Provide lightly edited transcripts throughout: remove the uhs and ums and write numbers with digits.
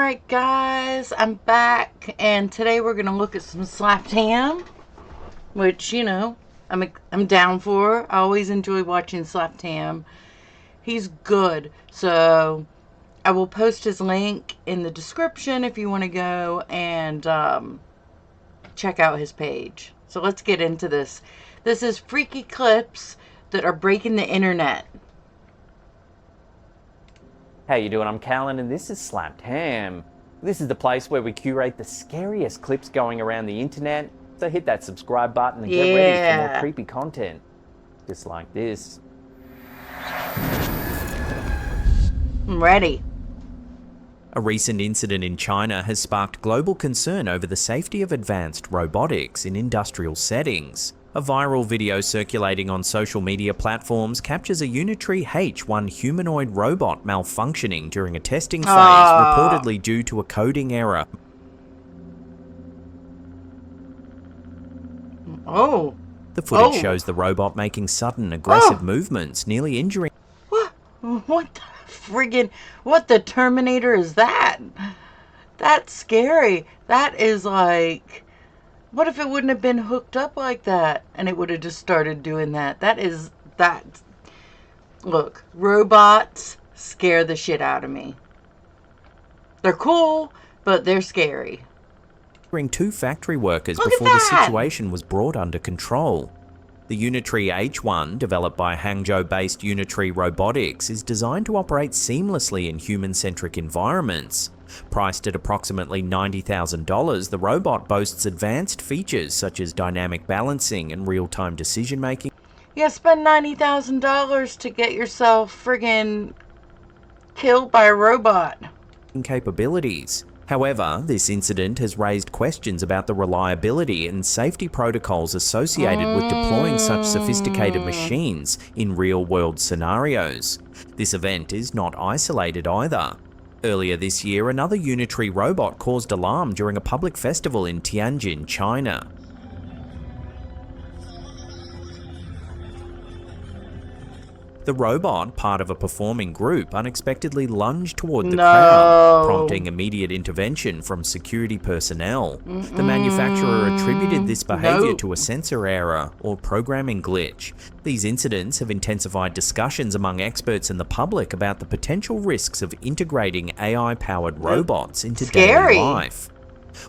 Alright guys, I'm back, and today we're going to look at some slapped ham, which, you know, I'm down for. I always enjoy watching slapped ham. He's good, so I will post his link in the description if you want to go and check out his page. So let's get into this. This is freaky clips that are breaking the internet. How you doing? I'm Kellan and this is Slapped Ham. This is the place where we curate the scariest clips going around the internet. So hit that subscribe button and get ready for more creepy content. Just like this. I'm ready. A recent incident in China has sparked global concern over the safety of advanced robotics in industrial settings. A viral video circulating on social media platforms captures a Unitree H1 humanoid robot malfunctioning during a testing phase, reportedly due to a coding error. The footage shows the robot making sudden, aggressive movements, nearly injuring... What the friggin... What the Terminator is that? That's scary. That is like... What if it wouldn't have been hooked up like that and it would have just started doing that? Look, robots scare the shit out of me. They're cool, but they're scary. Two factory workers before the situation was brought under control. The Unitree H1, developed by Hangzhou-based Unitree Robotics, is designed to operate seamlessly in human-centric environments. Priced at approximately $90,000, the robot boasts advanced features such as dynamic balancing and real-time decision-making. Yeah, spend $90,000 to get yourself friggin' killed by a robot. Capabilities. However, this incident has raised questions about the reliability and safety protocols associated with deploying such sophisticated machines in real-world scenarios. This event is not isolated either. Earlier this year, another Unitree robot caused alarm during a public festival in Tianjin, China. The robot, part of a performing group, unexpectedly lunged toward the crowd, prompting immediate intervention from security personnel. The manufacturer attributed this behavior to a sensor error or programming glitch. These incidents have intensified discussions among experts and the public about the potential risks of integrating AI-powered robots into daily life.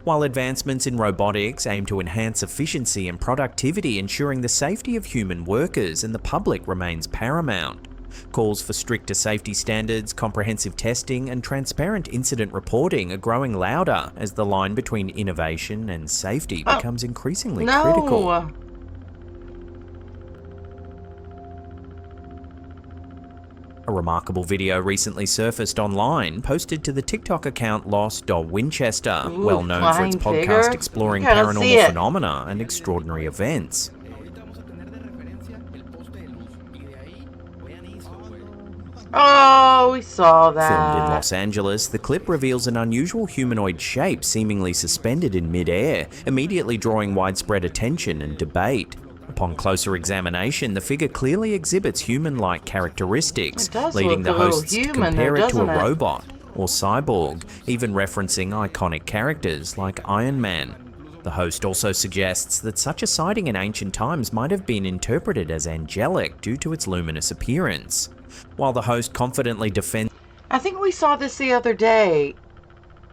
While advancements in robotics aim to enhance efficiency and productivity, ensuring the safety of human workers and the public remains paramount. Calls for stricter safety standards, comprehensive testing, and transparent incident reporting are growing louder as the line between innovation and safety becomes increasingly critical. A remarkable video recently surfaced online, posted to the TikTok account Lost.Winchester, well known for its podcast exploring paranormal phenomena and extraordinary events. Oh, we saw that. Filmed in Los Angeles, the clip reveals an unusual humanoid shape seemingly suspended in mid-air, immediately drawing widespread attention and debate. Upon closer examination, the figure clearly exhibits human-like characteristics, leading the hosts to compare it to a robot or cyborg, even referencing iconic characters like Iron Man. The host also suggests that such a sighting in ancient times might have been interpreted as angelic due to its luminous appearance. While the host confidently defends... I think we saw this the other day.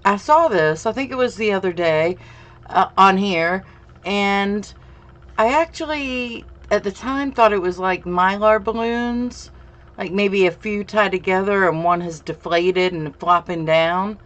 I saw this, I think it was the other day, on here, and... I actually, at the time, thought it was like Mylar balloons. Like maybe a few tied together and one has deflated and flopping down.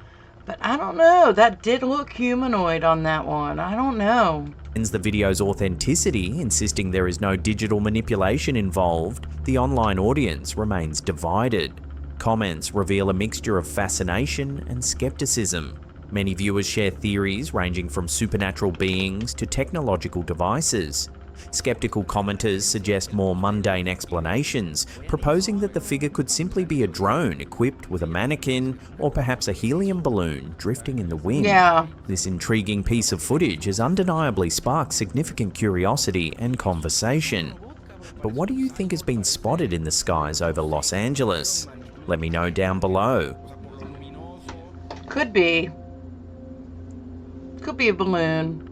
But I don't know. That did look humanoid on that one. I don't know. The video's authenticity, insisting there is no digital manipulation involved, the online audience remains divided. Comments reveal a mixture of fascination and skepticism. Many viewers share theories ranging from supernatural beings to technological devices. Skeptical commenters suggest more mundane explanations, proposing that the figure could simply be a drone equipped with a mannequin or perhaps a helium balloon drifting in the wind. This intriguing piece of footage has undeniably sparked significant curiosity and conversation. But what do you think has been spotted in the skies over Los Angeles? Let me know down below. Could be. Could be a balloon.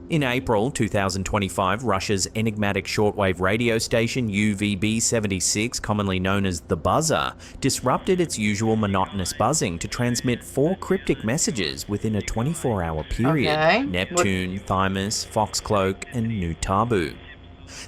In April 2025, Russia's enigmatic shortwave radio station UVB-76, commonly known as the Buzzer, disrupted its usual monotonous buzzing to transmit 4 cryptic messages within a 24-hour period. Okay. Neptune, Thymus, Foxcloak, and Nu Tabu.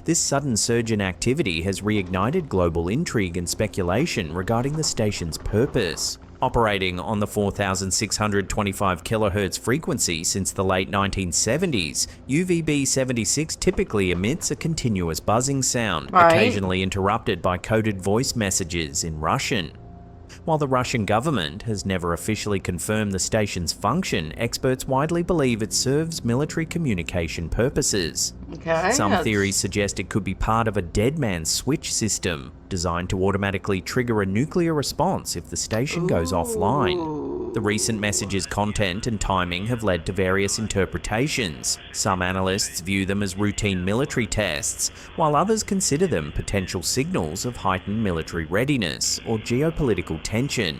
This sudden surge in activity has reignited global intrigue and speculation regarding the station's purpose. Operating on the 4,625 kHz frequency since the late 1970s, UVB-76 typically emits a continuous buzzing sound, occasionally interrupted by coded voice messages in Russian. While the Russian government has never officially confirmed the station's function, experts widely believe it serves military communication purposes. Okay, Some theories suggest it could be part of a dead man's switch system, designed to automatically trigger a nuclear response if the station goes offline. The recent message's content and timing have led to various interpretations. Some analysts view them as routine military tests, while others consider them potential signals of heightened military readiness or geopolitical tension.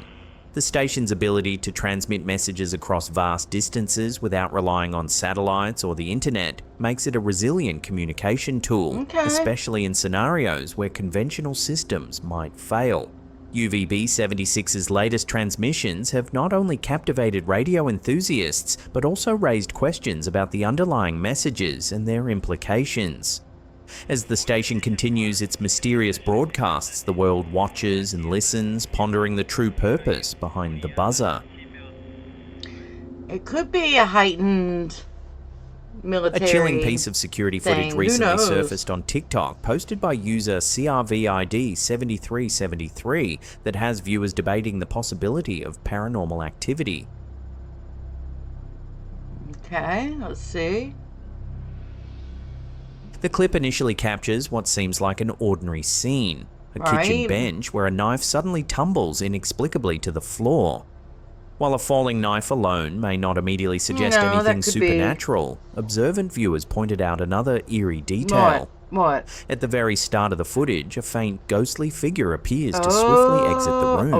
The station's ability to transmit messages across vast distances without relying on satellites or the internet makes it a resilient communication tool, especially in scenarios where conventional systems might fail. UVB-76's latest transmissions have not only captivated radio enthusiasts, but also raised questions about the underlying messages and their implications. As the station continues its mysterious broadcasts, the world watches and listens, pondering the true purpose behind the buzzer. It could be a heightened military. A chilling piece of security footage recently surfaced on TikTok, posted by user CRVID7373, that has viewers debating the possibility of paranormal activity. Okay, let's see. The clip initially captures what seems like an ordinary scene, a kitchen bench where a knife suddenly tumbles inexplicably to the floor. While a falling knife alone may not immediately suggest anything supernatural, observant viewers pointed out another eerie detail. What? At the very start of the footage, a faint ghostly figure appears to swiftly exit the room.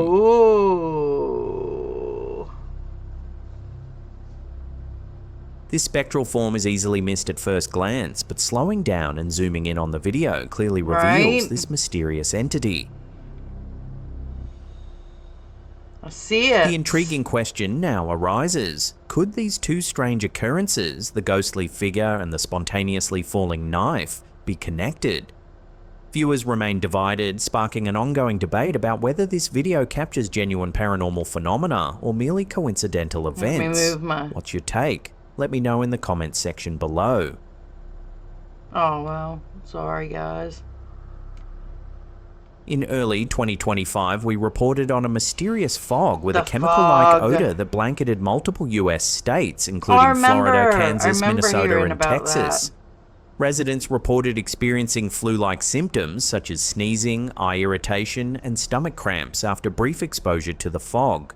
This spectral form is easily missed at first glance, but slowing down and zooming in on the video clearly reveals this mysterious entity. I see it. The intriguing question now arises. Could these two strange occurrences, the ghostly figure and the spontaneously falling knife, be connected? Viewers remain divided, sparking an ongoing debate about whether this video captures genuine paranormal phenomena or merely coincidental events. What's your take? Let me know in the comments section below. Oh, well, sorry guys. In early 2025, we reported on a mysterious fog with a chemical-like odor that blanketed multiple US states, including Florida, Kansas, Minnesota, and Texas. Residents reported experiencing flu-like symptoms such as sneezing, eye irritation, and stomach cramps after brief exposure to the fog.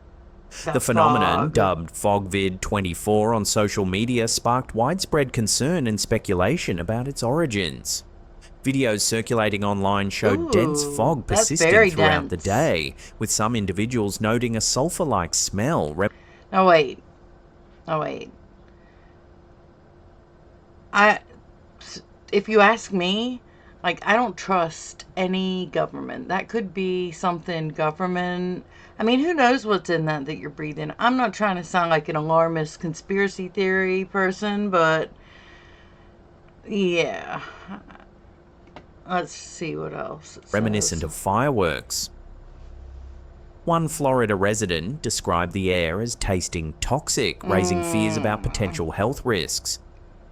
The phenomenon, dubbed FogVid24 on social media, sparked widespread concern and speculation about its origins. Videos circulating online showed dense fog persisting throughout the day, with some individuals noting a sulfur-like smell. Oh wait. If you ask me, like, I don't trust any government. That could be something government. I mean, who knows what's in that you're breathing? I'm not trying to sound like an alarmist conspiracy theory person, but yeah. Let's see what else it Reminiscent says. of fireworks. One Florida resident described the air as tasting toxic, raising fears about potential health risks.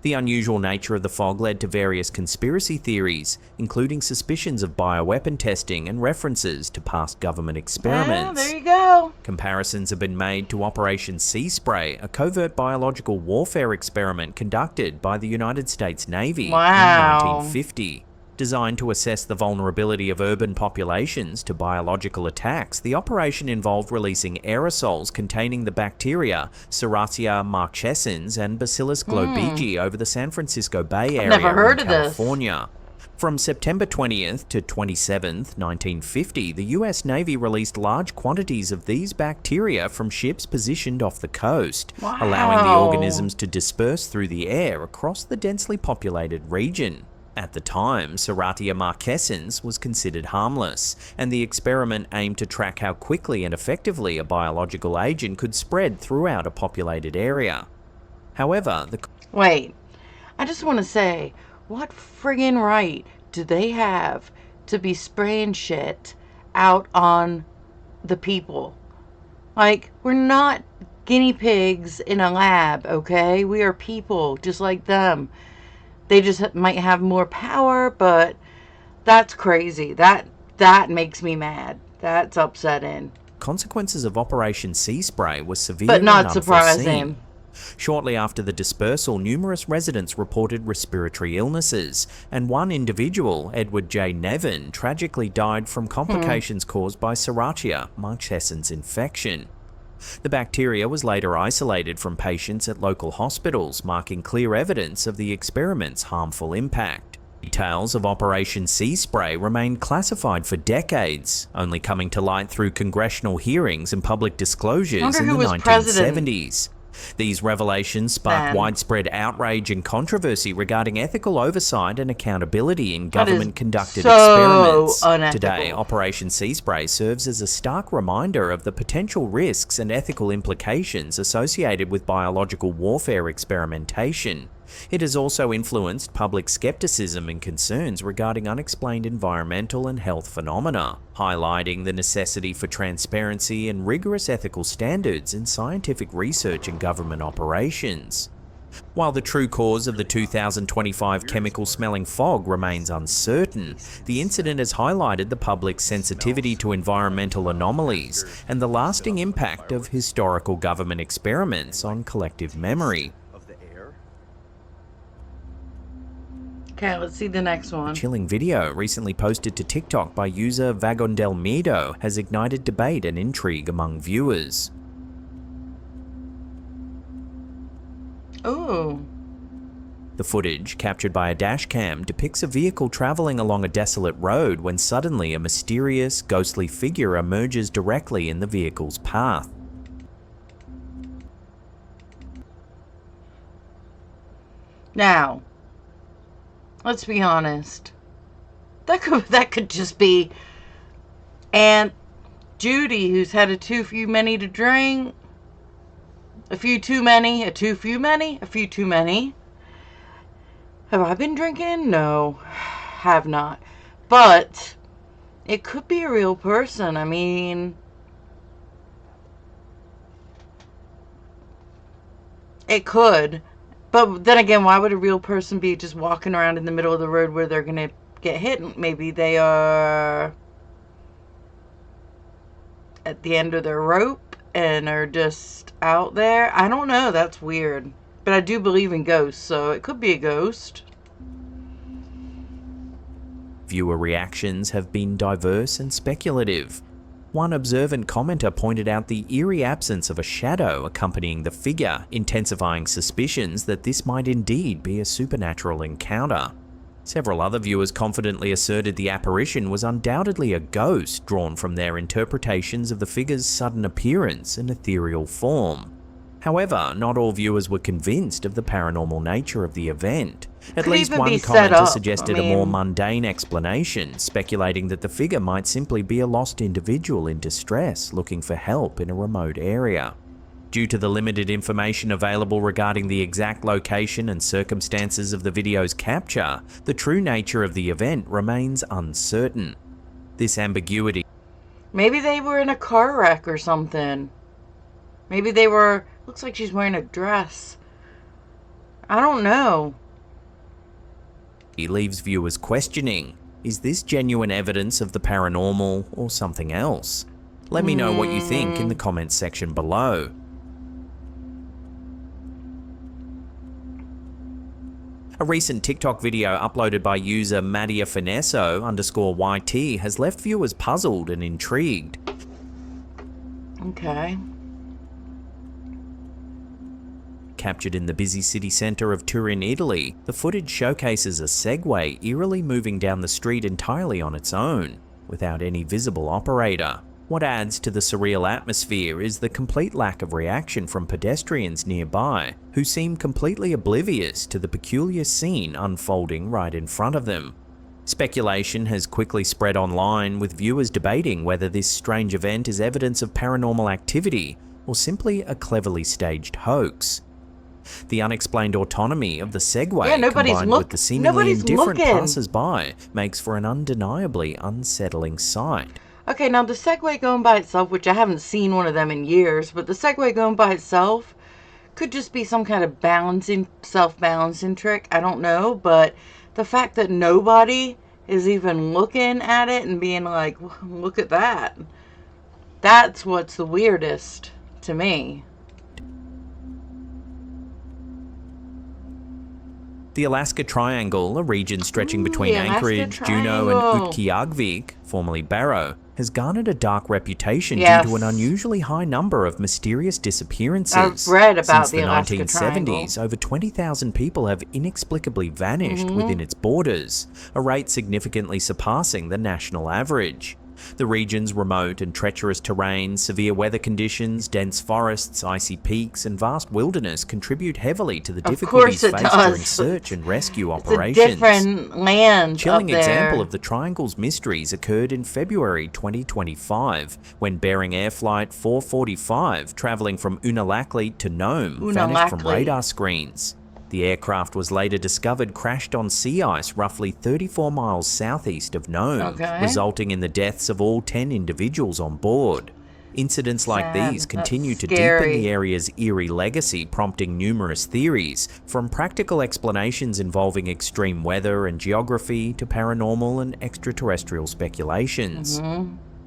The unusual nature of the fog led to various conspiracy theories, including suspicions of bioweapon testing and references to past government experiments. There you go. Comparisons have been made to Operation Sea Spray, a covert biological warfare experiment conducted by the United States Navy in 1950. Designed to assess the vulnerability of urban populations to biological attacks, the operation involved releasing aerosols containing the bacteria Serratia marquescens and Bacillus globigi over the San Francisco Bay Area in California. From September 20th to 27th, 1950, the US Navy released large quantities of these bacteria from ships positioned off the coast, allowing the organisms to disperse through the air across the densely populated region. At the time, Serratia marquescens was considered harmless, and the experiment aimed to track how quickly and effectively a biological agent could spread throughout a populated area. However, Wait, I just want to say, what friggin' right do they have to be spraying shit out on the people? Like, we're not guinea pigs in a lab, okay? We are people just like them. They just might have more power, but that's crazy. That makes me mad. That's upsetting. consequences of Operation Sea Spray were severe But not and unforeseen. surprising. Shortly after the dispersal, numerous residents reported respiratory illnesses, and one individual, Edward J. Nevin, tragically died from complications caused by Serratia marquescens infection. The bacteria was later isolated from patients at local hospitals, marking clear evidence of the experiment's harmful impact. Details of Operation Sea Spray remained classified for decades, only coming to light through congressional hearings and public disclosures in the 1970s. These revelations sparked widespread outrage and controversy regarding ethical oversight and accountability in government-conducted experiments. Unethical. Today, Operation Sea Spray serves as a stark reminder of the potential risks and ethical implications associated with biological warfare experimentation. It has also influenced public skepticism and concerns regarding unexplained environmental and health phenomena, highlighting the necessity for transparency and rigorous ethical standards in scientific research and government operations. While the true cause of the 2025 chemical-smelling fog remains uncertain, the incident has highlighted the public's sensitivity to environmental anomalies and the lasting impact of historical government experiments on collective memory. Okay, let's see the next one. A chilling video recently posted to TikTok by user Vagondelmido has ignited debate and intrigue among viewers. Ooh. The footage, captured by a dashcam, depicts a vehicle traveling along a desolate road when suddenly a mysterious, ghostly figure emerges directly in the vehicle's path. Now, let's be honest. That could just be Aunt Judy, who's had a too few many to drink. A few too many, a too few many, a few too many. Have I been drinking? No, have not. But it could be a real person. I mean, it could. But then again, why would a real person be just walking around in the middle of the road where they're going to get hit? Maybe they are at the end of their rope and are just out there. I don't know. That's weird. But I do believe in ghosts, so it could be a ghost. Viewer reactions have been diverse and speculative. One observant commenter pointed out the eerie absence of a shadow accompanying the figure, intensifying suspicions that this might indeed be a supernatural encounter. Several other viewers confidently asserted the apparition was undoubtedly a ghost drawn from their interpretations of the figure's sudden appearance and ethereal form. However, not all viewers were convinced of the paranormal nature of the event. At least one commenter suggested a more mundane explanation, speculating that the figure might simply be a lost individual in distress looking for help in a remote area. Due to the limited information available regarding the exact location and circumstances of the video's capture, the true nature of the event remains uncertain. This ambiguity... Maybe they were in a car wreck or something. Maybe they were... Looks like she's wearing a dress. I don't know. He leaves viewers questioning, is this genuine evidence of the paranormal or something else? Let me know what you think in the comments section below. A recent TikTok video uploaded by user MadiaFinesso_YT has left viewers puzzled and intrigued. Okay. captured in the busy city centre of Turin, Italy, the footage showcases a Segway eerily moving down the street entirely on its own, without any visible operator. What adds to the surreal atmosphere is the complete lack of reaction from pedestrians nearby, who seem completely oblivious to the peculiar scene unfolding right in front of them. Speculation has quickly spread online, with viewers debating whether this strange event is evidence of paranormal activity or simply a cleverly staged hoax. The unexplained autonomy of the Segway, combined with the seemingly indifferent passers-by, makes for an undeniably unsettling sight. Okay, now the Segway going by itself, which I haven't seen one of them in years, but the Segway going by itself could just be some kind of self-balancing trick. I don't know, but the fact that nobody is even looking at it and being like, look at that. That's what's the weirdest to me. The Alaska Triangle, a region stretching between Anchorage, Juneau and Utqiagvik, formerly Barrow, has garnered a dark reputation due to an unusually high number of mysterious disappearances. I've read about Since the 1970s, over 20,000 people have inexplicably vanished within its borders, a rate significantly surpassing the national average. The region's remote and treacherous terrain, severe weather conditions, dense forests, icy peaks, and vast wilderness contribute heavily to the difficulties faced during search and rescue operations. It's a different land. Chilling example of the Triangle's mysteries occurred in February 2025, when Bering Air Flight 445, travelling from Unalakleet to Nome, vanished from radar screens. The aircraft was later discovered crashed on sea ice roughly 34 miles southeast of Nome, resulting in the deaths of all 10 individuals on board. Incidents like these continue to deepen the area's eerie legacy, prompting numerous theories, from practical explanations involving extreme weather and geography to paranormal and extraterrestrial speculations.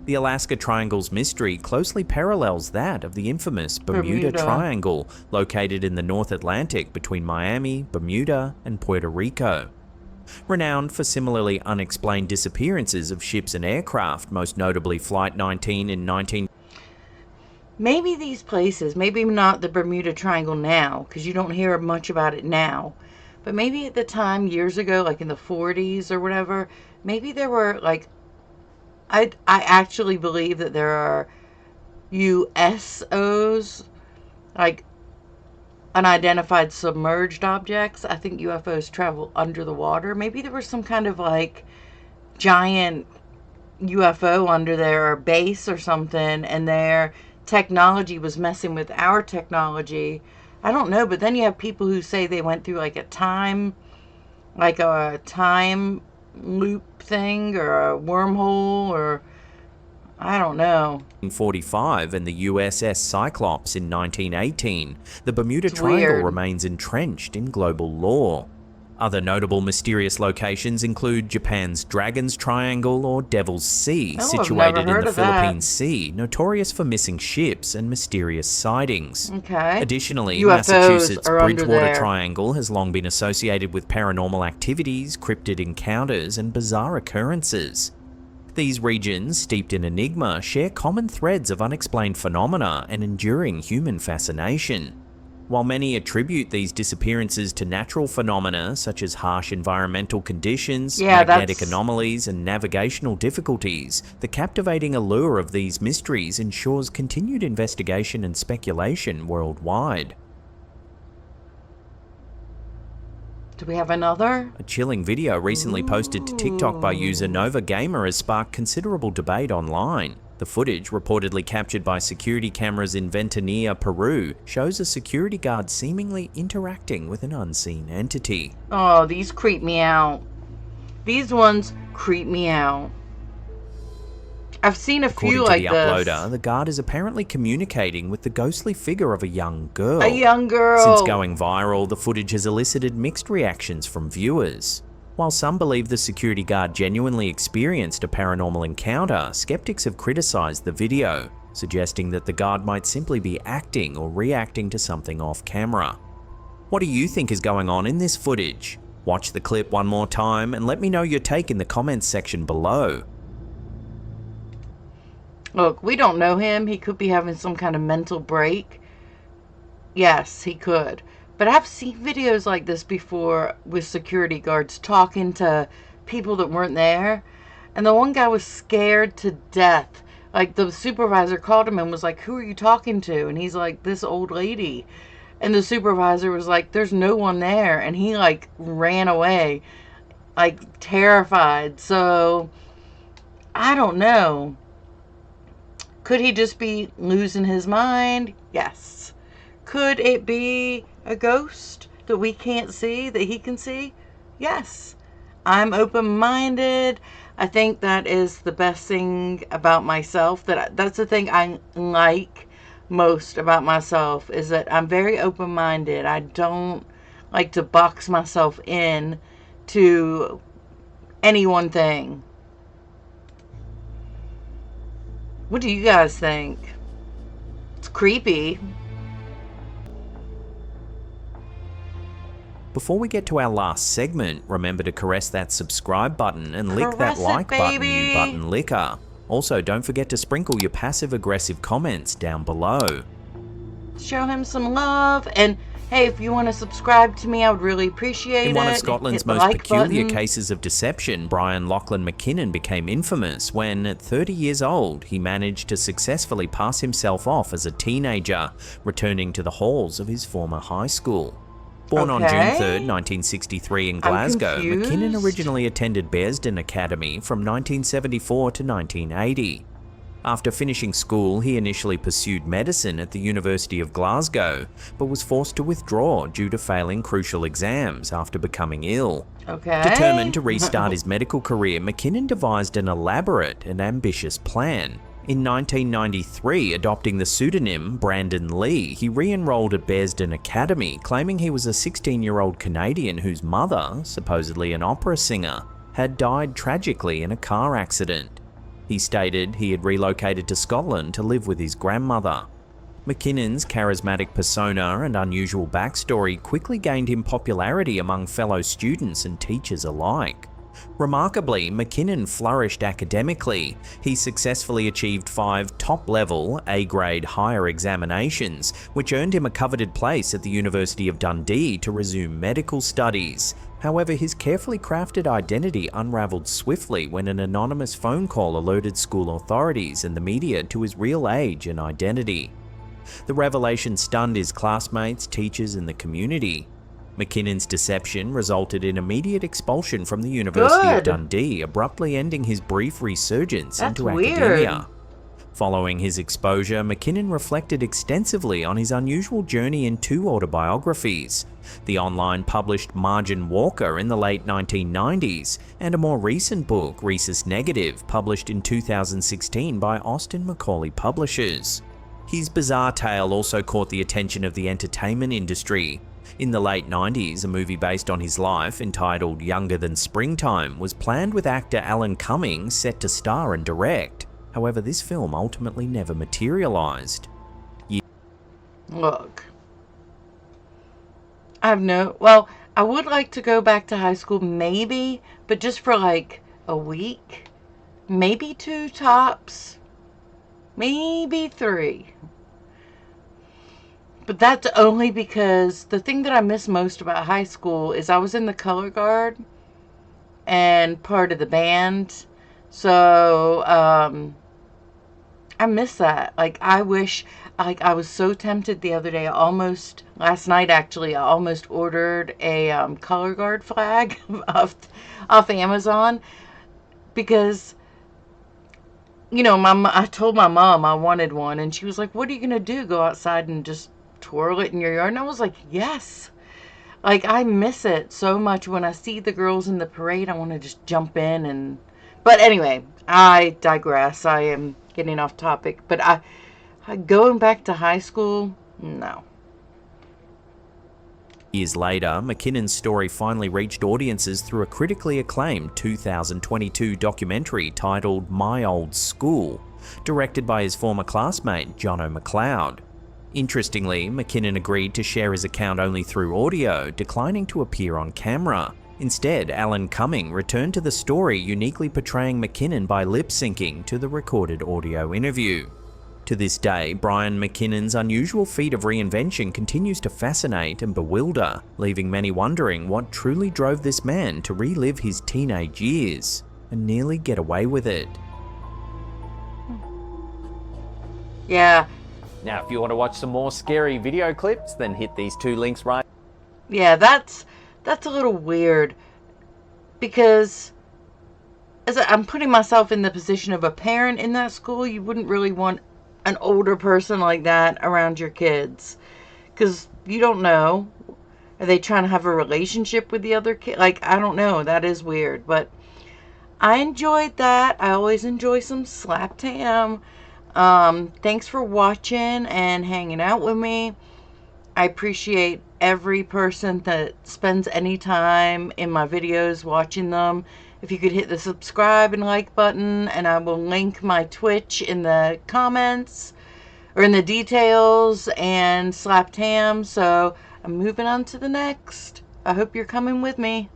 The Alaska Triangle's mystery closely parallels that of the infamous Bermuda Triangle, located in the North Atlantic between Miami, Bermuda, and Puerto Rico. Renowned for similarly unexplained disappearances of ships and aircraft, most notably Flight 19 in 19... Maybe these places, maybe not the Bermuda Triangle now, because you don't hear much about it now, but maybe at the time, years ago, like in the 40s or whatever, maybe there were like, I actually believe that there are USOs, like unidentified submerged objects. I think UFOs travel under the water. Maybe there was some kind of like giant UFO under their base or something, and their technology was messing with our technology. I don't know, but then you have people who say they went through like a time loop thing or a wormhole, or I don't know. In 1945 and the USS Cyclops in 1918, the Bermuda Triangle remains entrenched in global lore. Other notable mysterious locations include Japan's Dragon's Triangle or Devil's Sea, situated in the Philippine Sea, notorious for missing ships and mysterious sightings. Additionally, UFOs Massachusetts' Bridgewater Triangle has long been associated with paranormal activities, cryptid encounters, and bizarre occurrences. These regions, steeped in enigma, share common threads of unexplained phenomena and enduring human fascination. While many attribute these disappearances to natural phenomena such as harsh environmental conditions, magnetic anomalies, and navigational difficulties, the captivating allure of these mysteries ensures continued investigation and speculation worldwide. Do we have another? A chilling video recently posted to TikTok by user Nova Gamer has sparked considerable debate online. The footage, reportedly captured by security cameras in Ventanilla, Peru, shows a security guard seemingly interacting with an unseen entity. Oh, these creep me out. These ones creep me out. I've seen a few like this. According to the uploader, the guard is apparently communicating with the ghostly figure of a young girl. A young girl! Since going viral, the footage has elicited mixed reactions from viewers. While some believe the security guard genuinely experienced a paranormal encounter, skeptics have criticized the video, suggesting that the guard might simply be acting or reacting to something off camera. What do you think is going on in this footage? Watch the clip one more time and let me know your take in the comments section below. Look, we don't know him. He could be having some kind of mental break. Yes, he could. But I've seen videos like this before with security guards talking to people that weren't there. And the one guy was scared to death. Like, the supervisor called him and was like, "Who are you talking to?" And he's like, "This old lady." And the supervisor was like, "There's no one there." And he, like, ran away, like, terrified. So, I don't know. Could he just be losing his mind? Yes. Could it be a ghost that we can't see, that he can see? Yes. I'm open-minded. I think that is the best thing about myself. That's the thing I like most about myself, is that I'm very open-minded. I don't like to box myself in to any one thing. What do you guys think? It's creepy. Before we get to our last segment, remember to caress that subscribe button and lick that Caress it, like button, baby. you button licker. Also, don't forget to sprinkle your passive-aggressive comments down below. Show him some love. And hey, if you want to subscribe to me, I would really appreciate it. In one of Scotland's Hit the most like peculiar button. cases of deception, Brian Lachlan McKinnon became infamous when, at 30 years old, he managed to successfully pass himself off as a teenager, returning to the halls of his former high school. Born on June 3rd, 1963 in Glasgow, McKinnon originally attended Bearsden Academy from 1974 to 1980. After finishing school, he initially pursued medicine at the University of Glasgow, but was forced to withdraw due to failing crucial exams after becoming ill. Okay. Determined to restart his medical career, McKinnon devised an elaborate and ambitious plan. In 1993, adopting the pseudonym Brandon Lee, he re-enrolled at Bearsden Academy, claiming he was a 16-year-old Canadian whose mother, supposedly an opera singer, had died tragically in a car accident. He stated he had relocated to Scotland to live with his grandmother. McKinnon's charismatic persona and unusual backstory quickly gained him popularity among fellow students and teachers alike. Remarkably, McKinnon flourished academically. He successfully achieved 5 top-level, A-grade higher examinations, which earned him a coveted place at the University of Dundee to resume medical studies. However, his carefully crafted identity unraveled swiftly when an anonymous phone call alerted school authorities and the media to his real age and identity. The revelation stunned his classmates, teachers, and the community. McKinnon's deception resulted in immediate expulsion from the University of Dundee, abruptly ending his brief resurgence into academia. Following his exposure, McKinnon reflected extensively on his unusual journey in 2 autobiographies, the online published Margin Walker in the late 1990s, and a more recent book, Rhesus Negative, published in 2016 by Austin Macaulay Publishers. His bizarre tale also caught the attention of the entertainment industry. In the late 90s, a movie based on his life, entitled Younger Than Springtime, was planned with actor Alan Cumming set to star and direct. However, this film ultimately never materialized. Look, I would like to go back to high school, maybe, but just for like a week, maybe 2 tops, maybe 3. But that's only because the thing that I miss most about high school is I was in the color guard and part of the band. So, I miss that. Like, I wish, like, I was so tempted the other day. Last night actually, I almost ordered a color guard flag off Amazon because, you know, I told my mom I wanted one, and she was like, "What are you going to do? Go outside and just twirl it in your yard?" And I was like, yes. Like, I miss it so much. When I see the girls in the parade, I want to just jump in and... But anyway, I digress. I am getting off topic. But I going back to high school, no. Years later, McKinnon's story finally reached audiences through a critically acclaimed 2022 documentary titled My Old School, directed by his former classmate Jono McLeod. Interestingly, McKinnon agreed to share his account only through audio, declining to appear on camera. Instead, Alan Cumming returned to the story, uniquely portraying McKinnon by lip-syncing to the recorded audio interview. To this day, Brian McKinnon's unusual feat of reinvention continues to fascinate and bewilder, leaving many wondering what truly drove this man to relive his teenage years and nearly get away with it. Yeah. Now, if you want to watch some more scary video clips, then hit these 2 links right. Yeah, that's a little weird, because I'm putting myself in the position of a parent in that school. You wouldn't really want an older person like that around your kids, because you don't know. Are they trying to have a relationship with the other kid? Like, I don't know. That is weird. But I enjoyed that. I always enjoy some slapped ham. Thanks for watching and hanging out with me. I appreciate every person that spends any time in my videos watching them. If you could hit the subscribe and like button, and I will link my Twitch in the comments or in the details, and Slapped Ham. So I'm moving on to the next. I hope you're coming with me.